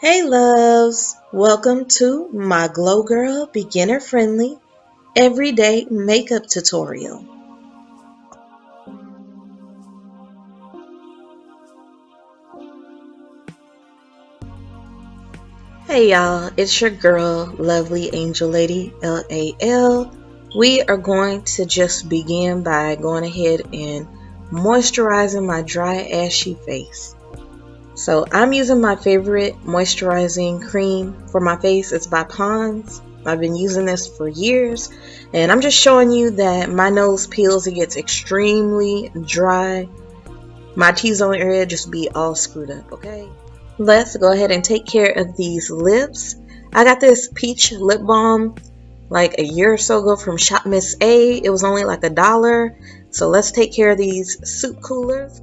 Hey loves, welcome to my Glow Girl beginner friendly everyday makeup tutorial. Hey y'all, it's your girl, lovely angel lady LAL. We are going to just begin by going ahead and moisturizing my dry ashy face. So I'm using my favorite moisturizing cream for my face. It's by Pond's. I've been using this for years, and I'm just showing you that my nose peels. It gets extremely dry. My T-zone area just be all screwed up, okay? Let's go ahead and take care of these lips. I got this peach lip balm like a year or so ago from Shop Miss A. It was only like $1. So let's take care of these soup coolers.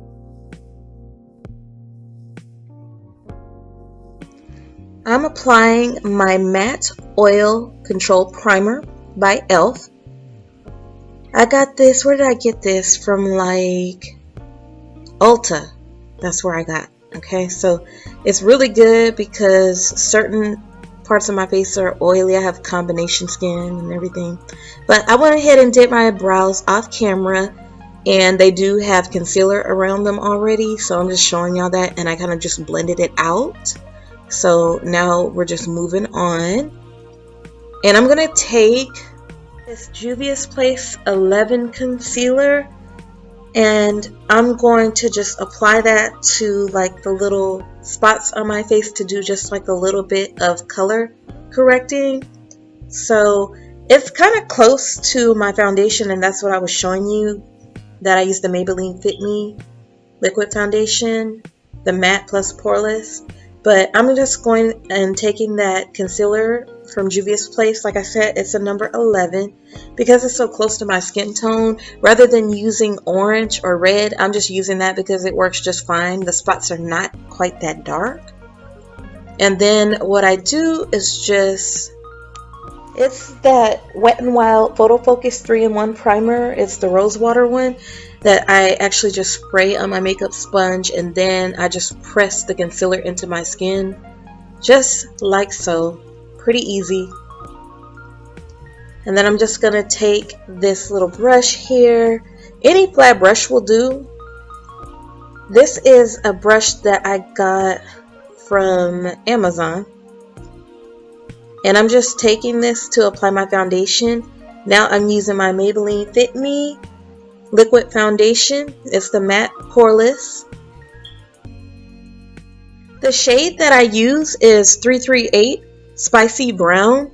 I'm applying my matte oil control primer by e.l.f. I got this, where did I get this? From like Ulta. That's where I got. Okay, so it's really good because certain parts of my face are oily. I have combination skin and everything. But I went ahead and did my brows off camera, and they do have concealer around them already. So I'm just showing y'all that, and I kind of just blended it out. So now we're just moving on. And I'm going to take this Juvias Place 11 concealer, and I'm going to just apply that to like the little spots on my face to do just like a little bit of color correcting. So it's kind of close to my foundation, and that's what I was showing you, that I used the Maybelline Fit Me liquid foundation, the matte plus poreless. But I'm just going and taking that concealer from Juvia's Place. Like I said, it's a number 11 because it's so close to my skin tone. Rather than using orange or red, I'm just using that because it works just fine. The spots are not quite that dark. And then what I do is just, it's that WetnWild photofocus 3-in-1 primer. It's the rose water one that I actually just spray on my makeup sponge, and then I just press the concealer into my skin just like so. Pretty easy. And then I'm just gonna take this little brush here. Any flat brush will do. This is a brush that I got from Amazon, and I'm just taking this to apply my foundation. Now I'm using my Maybelline Fit Me liquid foundation. It's the matte poreless. The shade that I use is 338 Spicy Brown,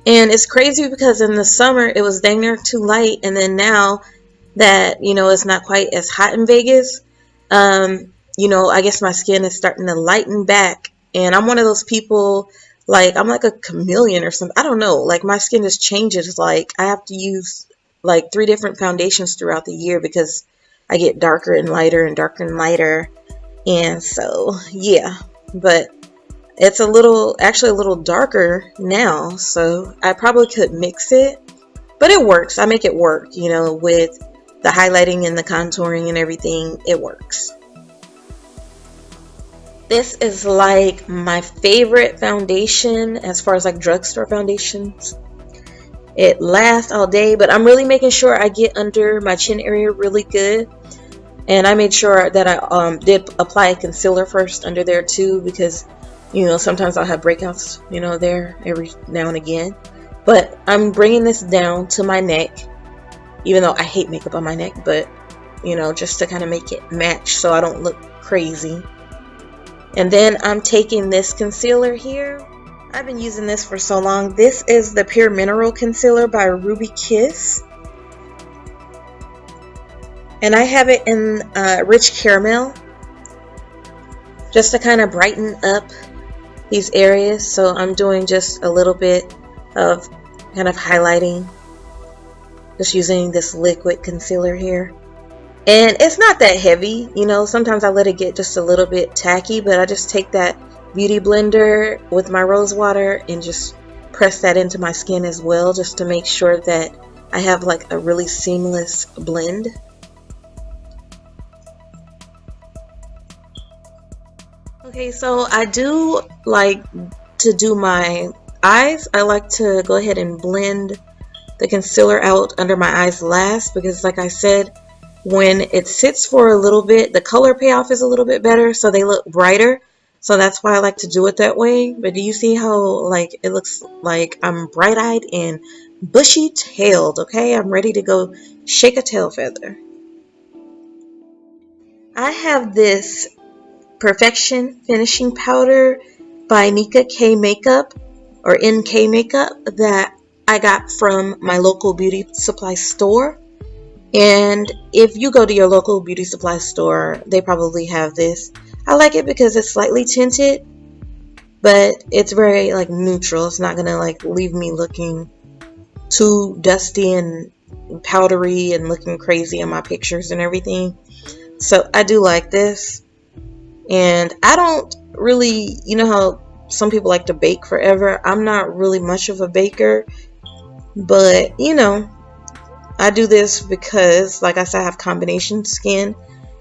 and it's crazy because in the summer it was dang near too light, and then now that it's not quite as hot in Vegas, I guess my skin is starting to lighten back, and I'm one of those people, like I'm like a chameleon or something. I don't know, like my skin just changes. Like I have to use like 3 different foundations throughout the year because I get darker and lighter and darker and lighter. And so yeah, but it's actually a little darker now, so I probably could mix it, but it works. I make it work, with the highlighting and the contouring and everything. It works. This is like my favorite foundation as far as like drugstore foundations. It lasts all day, but I'm really making sure I get under my chin area really good. And I made sure that I did apply a concealer first under there too, because sometimes I'll have breakouts there every now and again. But I'm bringing this down to my neck, even though I hate makeup on my neck, but just to kind of make it match so I don't look crazy. And then I'm taking this concealer here. I've been using this for so long. This is the Pure Mineral Concealer by Ruby Kiss. And I have it in Rich Caramel, just to kind of brighten up these areas. So I'm doing just a little bit of kind of highlighting, just using this liquid concealer here. And it's not that heavy, sometimes I let it get just a little bit tacky, but I just take that beauty blender with my rose water and just press that into my skin as well, just to make sure that I have like a really seamless blend. Okay, so I do like to do my eyes. I like to go ahead and blend the concealer out under my eyes last because, like I said, when it sits for a little bit, the color payoff is a little bit better, so they look brighter. So that's why I like to do it that way. But do you see how like it looks like I'm bright-eyed and bushy-tailed? Okay, I'm ready to go shake a tail feather. I have this Perfection Finishing Powder by Nika K Makeup or NK Makeup that I got from my local beauty supply store. And if you go to your local beauty supply store, they probably have this. I like it because it's slightly tinted, but it's very like neutral. It's not gonna like leave me looking too dusty and powdery and looking crazy in my pictures and everything. So I do like this. And I don't really, you know how some people like to bake forever? I'm not really much of a baker, but you know, I do this because, like I said, I have combination skin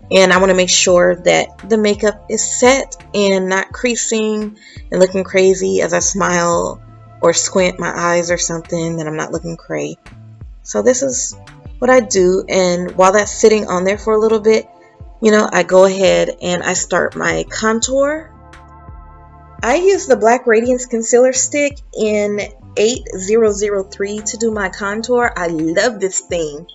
and I want to make sure that the makeup is set and not creasing and looking crazy as I smile or squint my eyes or something, that I'm not looking cray. So this is what I do, and while that's sitting on there for a little bit, you know, I go ahead and I start my contour. I use the Black Radiance Concealer Stick in 8003 to do my contour. I love this thing.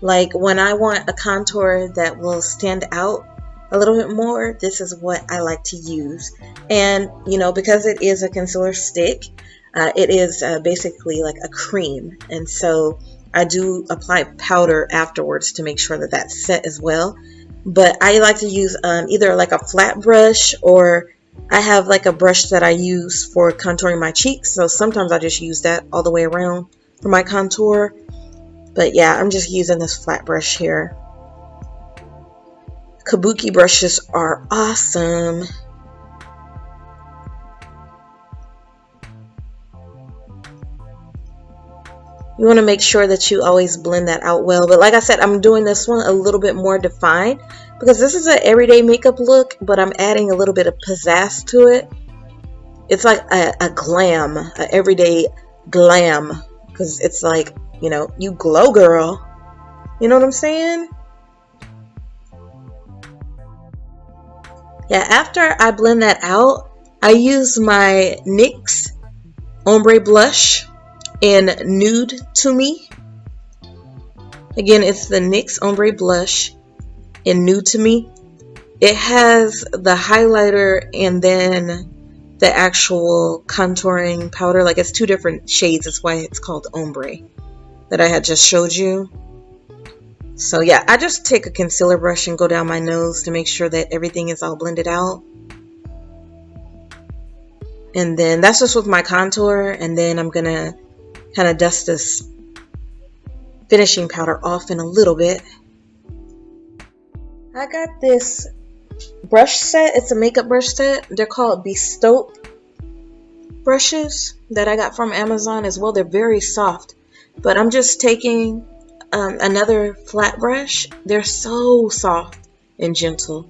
Like when I want a contour that will stand out a little bit more, this is what I like to use. And you know, because it is a concealer stick, it is basically like a cream, and so I do apply powder afterwards to make sure that that's set as well. But I like to use either like a flat brush, or I have like a brush that I use for contouring my cheeks, so sometimes I just use that all the way around for my contour. But yeah, I'm just using this flat brush here. Kabuki brushes are awesome. You want to make sure that you always blend that out well. But like I said, I'm doing this one a little bit more defined because this is an everyday makeup look, but I'm adding a little bit of pizzazz to it. It's like a glam, an everyday glam, because it's like, you know, you glow, girl. You know what I'm saying? Yeah, after I blend that out, I use my NYX Ombre blush in Nude to Me. Again, it's the NYX Ombre blush in Nude to Me. It has the highlighter and then the actual contouring powder. Like it's two different shades. That's why it's called Ombre that I had just showed you. So yeah, I just take a concealer brush and go down my nose to make sure that everything is all blended out. And then that's just with my contour, and then I'm gonna kind of dust this finishing powder off in a little bit. I got this brush set. It's a makeup brush set. They're called Bespoke brushes that I got from Amazon as well. They're very soft, but I'm just taking another flat brush. They're so soft and gentle,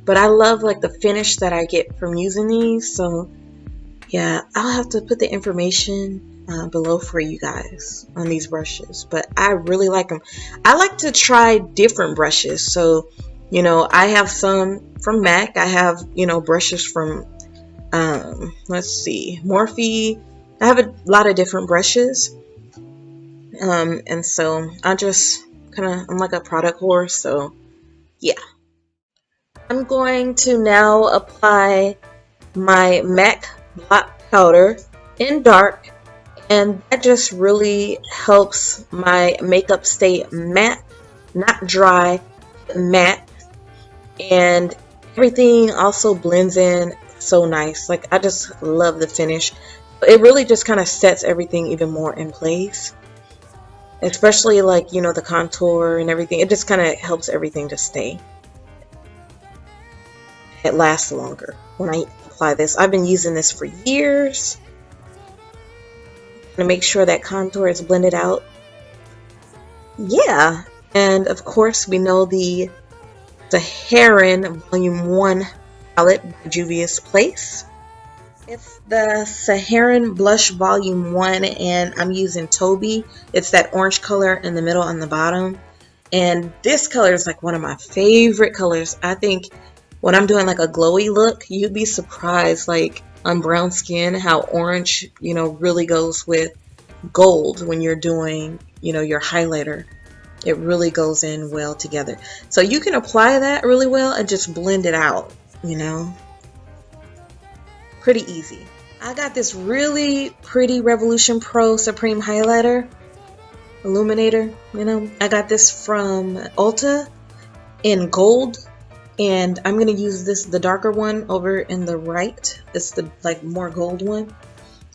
but I love like the finish that I get from using these. So yeah, I'll have to put the information below for you guys on these brushes, but I really like them. I like to try different brushes. So you know, I have some from MAC. I have, you know, brushes from let's see, Morphe. I have a lot of different brushes. And so I'm like a product whore, so yeah. I'm going to now apply my MAC Blot powder in dark, and that just really helps my makeup stay matte, not dry, but matte, and everything also blends in so nice. Like I just love the finish. It really just kind of sets everything even more in place. Especially like, you know, the contour and everything. It just kind of helps everything to stay. It lasts longer when I apply this. I've been using this for years. To make sure that contour is blended out. Yeah. And of course we know the Saharan Volume 1 palette by Juvias Place. It's the Saharan Blush Volume 1, and I'm using Toby. It's that orange color in the middle and the bottom. And this color is like one of my favorite colors. I think when I'm doing like a glowy look, you'd be surprised, like on brown skin, how orange, really goes with gold when you're doing, your highlighter. It really goes in well together. So you can apply that really well and just blend it out, Pretty easy. I got this really pretty Revolution Pro Supreme Highlighter Illuminator, I got this from Ulta in gold, and I'm going to use the darker one over in the right. It's the more gold one.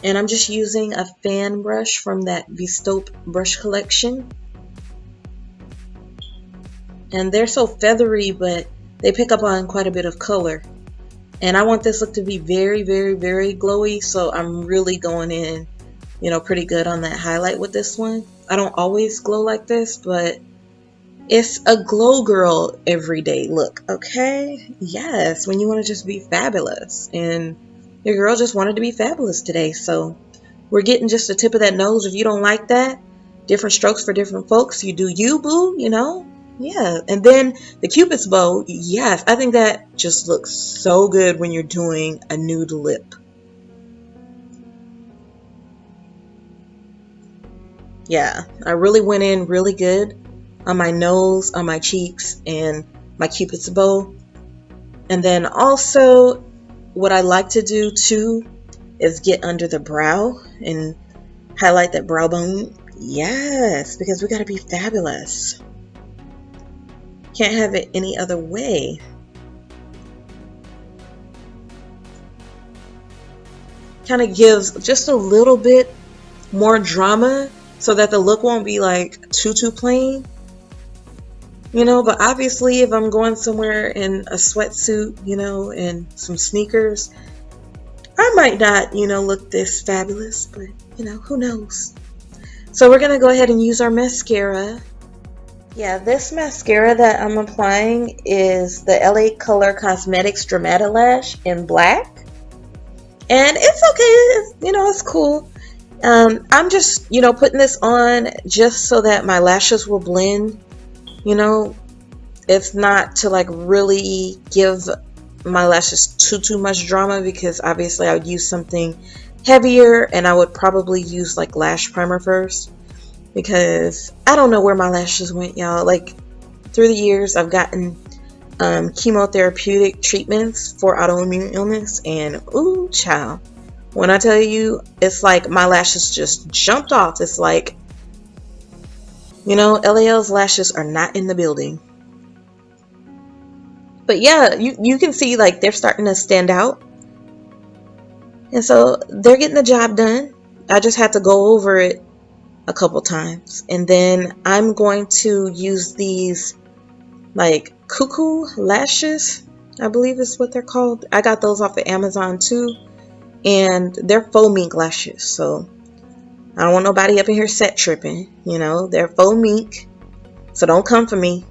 And I'm just using a fan brush from that Bestoup brush collection. And they're so feathery, but they pick up on quite a bit of color. And I want this look to be very, very, very glowy, so I'm really going in, pretty good on that highlight with this one. I don't always glow like this, but it's a glow girl everyday look, okay? Yes, when you want to just be fabulous. And your girl just wanted to be fabulous today, so we're getting just the tip of that nose. If you don't like that, different strokes for different folks. You do you, boo, Yeah, and then the Cupid's bow, yes, I think that just looks so good when you're doing a nude lip. Yeah, I really went in really good on my nose, on my cheeks, and my Cupid's bow. And then also, what I like to do too is get under the brow and highlight that brow bone. Yes, because we gotta be fabulous. Can't have it any other way. Kind of gives just a little bit more drama so that the look won't be like too plain. But obviously if I'm going somewhere in a sweatsuit, and some sneakers, I might not, look this fabulous, but who knows. So we're gonna go ahead and use our mascara. Yeah, this mascara that I'm applying is the LA Color Cosmetics Dramatilash in black. And it's okay, it's cool. I'm just, putting this on just so that my lashes will blend. It's not to like really give my lashes too much drama, because obviously I would use something heavier, and I would probably use like lash primer first, because I don't know where my lashes went, y'all. Like through the years I've gotten chemotherapeutic treatments for autoimmune illness, and ooh child, when I tell you, it's like my lashes just jumped off. It's like, LAL's lashes are not in the building. But yeah, you can see like they're starting to stand out. And so they're getting the job done. I just had to go over it a couple times. And then I'm going to use these like cuckoo lashes, I believe is what they're called. I got those off of Amazon too. And they're faux mink lashes. So I don't want nobody up in here set tripping. They're faux mink. So don't come for me.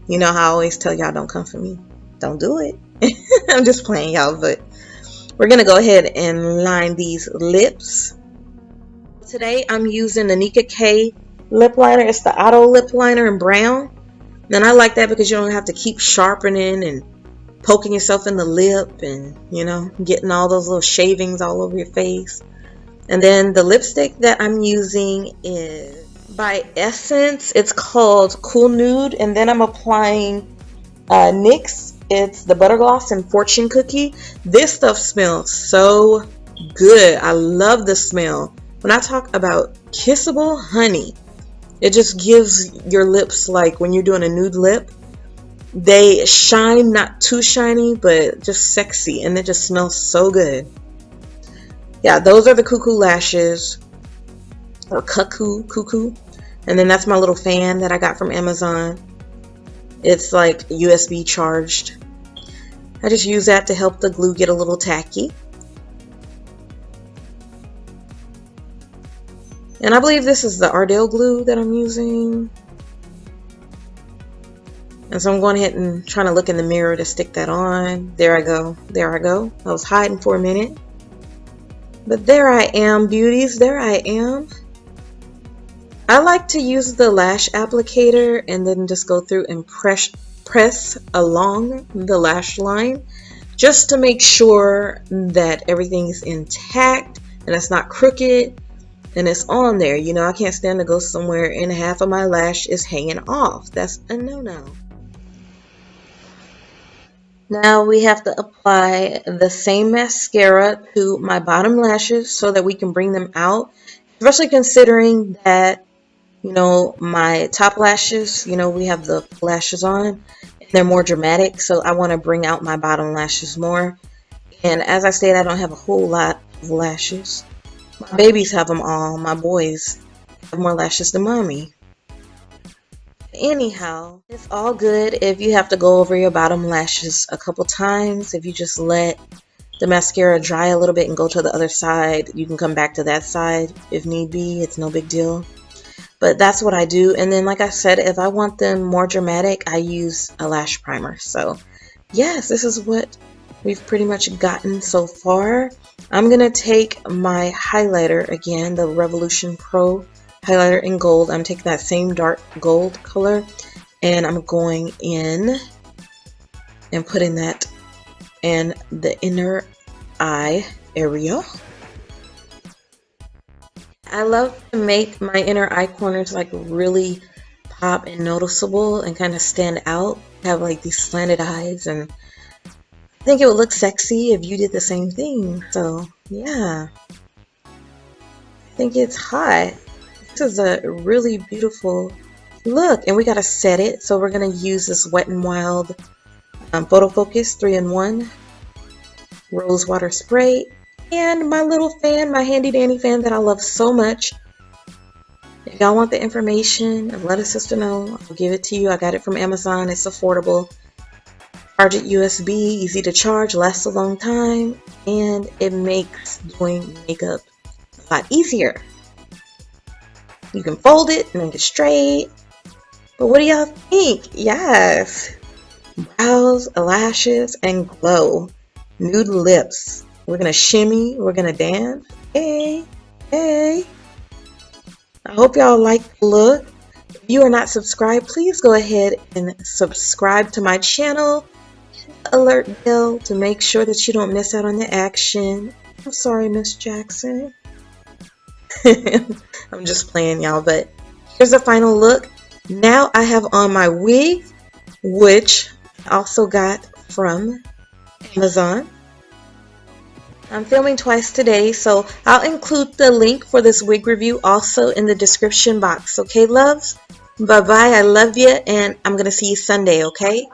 You know how I always tell y'all, don't come for me. Don't do it. I'm just playing, y'all. But we're going to go ahead and line these lips. Today I'm using the Nika K lip liner. It's the Auto Lip Liner in brown. And I like that because you don't have to keep sharpening and poking yourself in the lip and, getting all those little shavings all over your face. And then the lipstick that I'm using is by Essence. It's called Cool Nude. And then I'm applying NYX. It's the Butter Gloss and Fortune Cookie. This stuff smells so good. I love the smell. When I talk about kissable honey, it just gives your lips, like when you're doing a nude lip, they shine, not too shiny, but just sexy, and it just smells so good. Yeah, those are the cuckoo lashes, or cuckoo. And then that's my little fan that I got from Amazon. It's like USB charged. I just use that to help the glue get a little tacky. And I believe this is the Ardell glue that I'm using. And so I'm going ahead and trying to look in the mirror to stick that on. There I go. There I go. I was hiding for a minute. But there I am, beauties. There I am. I like to use the lash applicator and then just go through and press along the lash line just to make sure that everything is intact and it's not crooked and it's on there. You know, I can't stand to go somewhere and half of my lash is hanging off. That's a no-no. Now we have to apply the same mascara to my bottom lashes so that we can bring them out, especially considering that, you know, my top lashes, you know, we have the lashes on and they're more dramatic, so I want to bring out my bottom lashes more. And as I stated, I don't have a whole lot of lashes. My babies have them all. My boys have more lashes than mommy. Anyhow, it's all good if you have to go over your bottom lashes a couple times. If you just let the mascara dry a little bit and go to the other side, you can come back to that side if need be. It's no big deal. But that's what I do. And then, like I said, if I want them more dramatic, I use a lash primer. So yes, this is what we've pretty much gotten so far. I'm going to take my highlighter again, the Revolution Pro highlighter in gold. I'm taking that same dark gold color and I'm going in and putting that in the inner eye area. I love to make my inner eye corners like really pop and noticeable and kind of stand out. Have like these slanted eyes, and I think it would look sexy if you did the same thing. So yeah, I think it's hot. This is a really beautiful look, and we gotta set it. So we're gonna use this WetnWild photofocus 3-in-1 rose water spray. And my little fan, my handy dandy fan that I love so much. If y'all want the information, let a sister know. I'll give it to you. I got it from Amazon. It's affordable. Charge it USB, easy to charge, lasts a long time, and it makes doing makeup a lot easier. You can fold it and make it straight. But what do y'all think? Yes. Brows, lashes, and glow. Nude lips. We're going to shimmy. We're going to dance. Hey, hey. I hope y'all like the look. If you are not subscribed, please go ahead and subscribe to my channel. Hit the alert bell to make sure that you don't miss out on the action. I'm sorry, Miss Jackson. I'm just playing, y'all. But here's the final look. Now I have on my wig, which I also got from Amazon. I'm filming twice today, so I'll include the link for this wig review also in the description box. Okay, loves? Bye-bye. I love you, and I'm going to see you Sunday, okay?